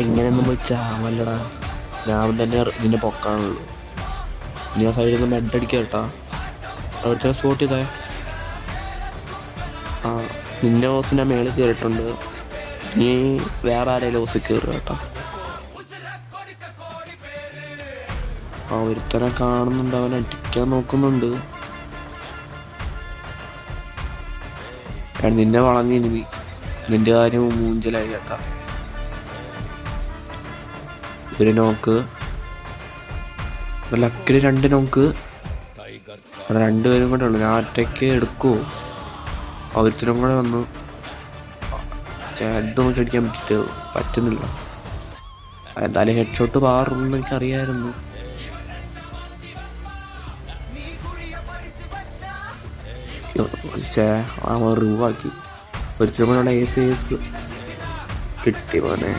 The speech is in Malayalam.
എങ്ങനെയൊന്നും പോയി ചാവല്ലടാ. ഞാൻ തന്നെ നിന്നെ പൊക്കാനുള്ളൂ. നീ ആ സൈഡിൽ നിന്ന് ബെഡ് അടിക്കുക കേട്ടാ. അവിടുത്തെ സ്പോട്ട് ചെയ്തേ. ആ, നിന്നെ ഓസിൻ്റെ മേളിൽ കയറിയിട്ടുണ്ട്. നീ വേറെ ആരെങ്കിലും ഓസിൽ കയറുക കേട്ടോ. ആ, ഒരുത്തനെ കാണുന്നുണ്ട്, അവൻ അടിക്കാൻ നോക്കുന്നുണ്ട്. നിന്നെ വളഞ്ഞ് നിന്റെ കാര്യം മൂഞ്ചലായി കേട്ടാ. ഒരു നോക്ക്, ലക്കില് 2 നോക്ക്. രണ്ടുപേരും കൂടെ ഉള്ളു. ഞാൻ ഒറ്റയ്ക്ക് എടുക്കുമോ? ഒരുത്തരും കൂടെ വന്നു. ഹെഡ് നോക്കി അടിക്കാൻ പറ്റുന്നില്ല. എന്തായാലും ഹെഡ് ഷോട്ട് പാറുമെന്ന് എനിക്കറിയായിരുന്നു. റിവാക്കി ഒരുത്തരും കൂടെ ACS കിട്ടി മോനെ.